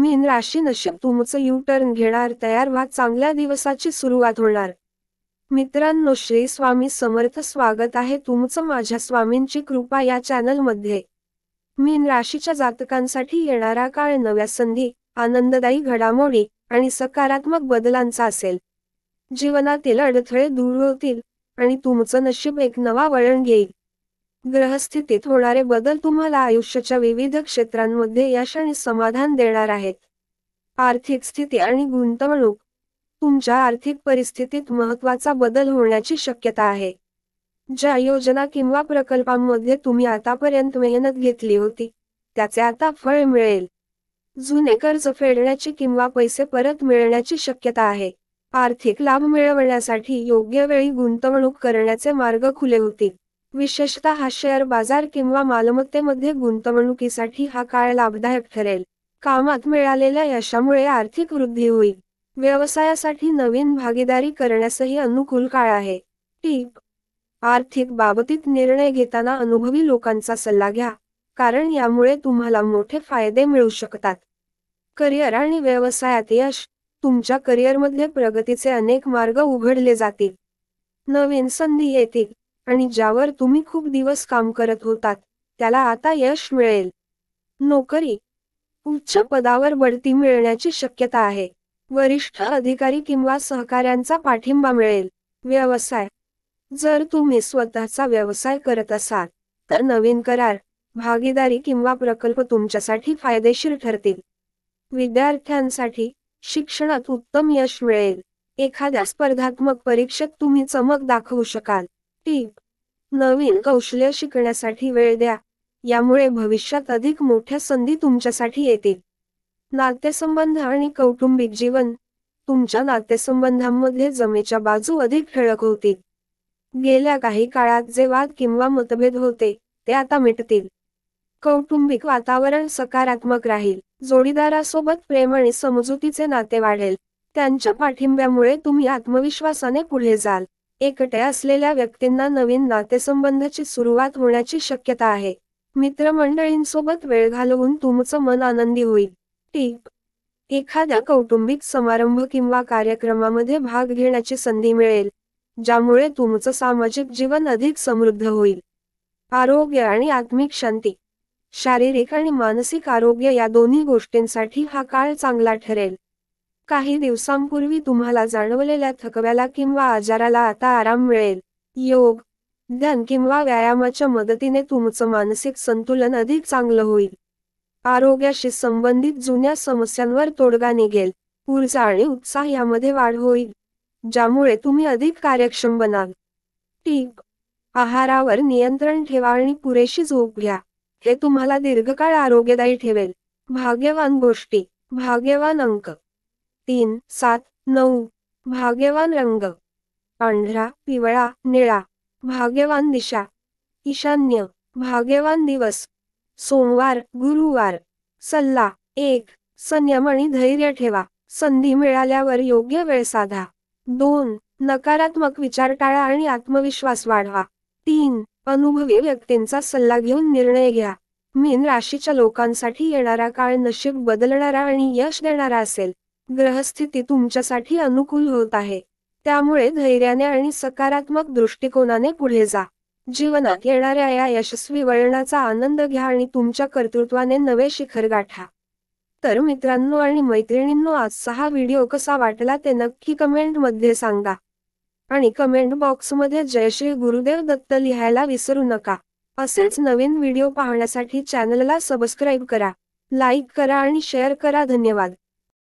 मीन राशी नशीब तुमचं यू-टर्न घेणार, तयार व्हा, चांगल्या दिवसाची सुरुवात होणार. मित्रांनो, श्री स्वामी समर्थ. स्वागत आहे तुमचं माझ्या स्वामींची कृपा या चॅनलमध्ये. मीन राशीच्या जातकांसाठी येणारा काळ नव्या संधी, आनंददायी घडामोडी आणि सकारात्मक बदलांचा असेल. जीवनातील अडथळे दूर होतील आणि तुमचं नशीब एक नवा वळण घेईल. ग्रहस्थितीत होणारे बदल तुम्हाला आयुष्याच्या विविध क्षेत्रांमध्ये यश आणि समाधान देणार आहेत. आर्थिक स्थिती आणि गुंतवणूक. तुमच्या आर्थिक परिस्थितीत महत्त्वाचा बदल होण्याची शक्यता आहे. ज्या योजना किंवा प्रकल्पांमध्ये तुम्ही आतापर्यंत मेहनत घेतली होती, त्याचे आता फळ मिळेल. जुने कर्ज फेडण्याची किंवा पैसे परत मिळण्याची शक्यता आहे. आर्थिक लाभ मिळवण्यासाठी योग्य वेळी गुंतवणूक करण्याचे मार्ग खुले होतील. विशेषतः शेअर बाजार किंवा मालमत्तेमध्ये गुंतवणुकीसाठी हा काळ लाभदायक ठरेल. कामात मिळालेल्या यशामुळे आर्थिक वृद्धी होईल. व्यवसायासाठी नवीन भागीदारी करण्यासही अनुकूल काळ आहे. टीप: आर्थिक बाबतीत निर्णय घेताना अनुभवी लोकांचा सल्ला घ्या, कारण यामुळे तुम्हाला मोठे फायदे मिळू शकतात. करिअर आणि व्यवसायात यश. तुमच्या करिअरमध्ये प्रगतीचे अनेक मार्ग उघडले जातील. नवीन संधी येतील आणि ज्यावर तुम्ही खूप दिवस काम करत होतात, त्याला आता यश मिळेल. नोकरी. उच्च पदावर बढती मिळण्याची शक्यता आहे. वरिष्ठ अधिकारी किंवा सहकाऱ्यांचा पाठिंबा मिळेल. व्यवसाय. जर तुम्ही स्वतःचा व्यवसाय करत असाल, तर नवीन करार, भागीदारी किंवा प्रकल्प तुमच्यासाठी फायदेशीर ठरतील. विद्यार्थ्यांसाठी शिक्षणात उत्तम यश मिळेल. एखाद्या स्पर्धात्मक परीक्षेत तुम्ही चमक दाखवू शकाल. टीप: नवीन कौशल्य शिकण्यासाठी वेळ द्या, यामुळे भविष्यात अधिक मोठ्या संधी तुमच्यासाठी येतील. नातेसंबंध आणि कौटुंबिक जीवन. तुमच्या नातेसंबंधांमध्ये जमेच्या बाजू अधिक ठळक होतील. गेल्या काही काळात जे वाद किंवा मतभेद होते, ते आता मिटतील. कौटुंबिक वातावरण सकारात्मक राहील. जोडीदारासोबत प्रेम आणि समजुतीचे नाते वाढेल. त्यांच्या पाठिंब्यामुळे तुम्ही आत्मविश्वासाने पुढे जाल. एकटे असलेल्या व्यक्तींना नवीन नातेसंबंधाची सुरुवात होण्याची शक्यता आहे. मित्रमंडळींसोबत वेळ घालवून तुमचं मन आनंदी होईल. टीप: एखाद्या कौटुंबिक समारंभ किंवा कार्यक्रमामध्ये भाग घेण्याची संधी मिळेल, ज्यामुळे तुमचं सामाजिक जीवन अधिक समृद्ध होईल. आरोग्य आणि आत्मिक शांती. शारीरिक आणि मानसिक आरोग्य या दोन्ही गोष्टींसाठी हा काळ चांगला ठरेल. काही दिवसांपूर्वी तुम्हाला जाणवलेल्या थकव्याला किंवा आजाराला आता आराम मिळेल. योग, ध्यान किंवा व्यायामाच्या मदतीने तुमचं मानसिक संतुलन अधिक चांगलं होईल. आरोग्याशी संबंधित जुन्या समस्यांवर तोडगा निघेल. ऊर्जा आणि उत्साह यामध्ये वाढ होईल, ज्यामुळे तुम्ही अधिक कार्यक्षम बनाल. टीप: आहारावर नियंत्रण ठेवा आणि पुरेशी झोप घ्या. हे तुम्हाला दीर्घकाळ आरोग्यदायी ठेवेल. भाग्यवान गोष्टी. भाग्यवान अंक 3, 7, 9. भाग्यवान रंग पांढरा, पिवळा, निळा. भाग्यवान दिशा ईशान्य. भाग्यवान दिवस सोमवार, गुरुवार. सल्ला: 1. संयम आणि धैर्य ठेवा. संधी मिळाल्यावर योग्य वेळ साधा. 2. नकारात्मक विचार टाळा आणि आत्मविश्वास वाढवा. 3. अनुभवी व्यक्तींचा सल्ला घेऊन निर्णय घ्या. मीन राशीच्या लोकांसाठी येणारा काळ नशीब बदलणारा आणि यश देणारा असेल. ग्रहस्थिती तुमच्यासाठी अनुकूल होत आहे, त्यामुळे धैर्याने आणि सकारात्मक दृष्टिकोनाने पुढे जा. जीवनात येणाऱ्या या यशस्वी वळणाचा आनंद घ्या आणि तुमच्या कर्तृत्वाने नवे शिखर गाठा. तर मित्रांनो आणि मैत्रिणींनो, आजचा हा व्हिडिओ कसा वाटला ते नक्की कमेंटमध्ये सांगा. आणि कमेंट बॉक्समध्ये जय श्री गुरुदेव दत्त लिहायला विसरू नका. असेच नवीन व्हिडिओ पाहण्यासाठी चॅनलला सबस्क्राईब करा, लाईक करा आणि शेअर करा. धन्यवाद.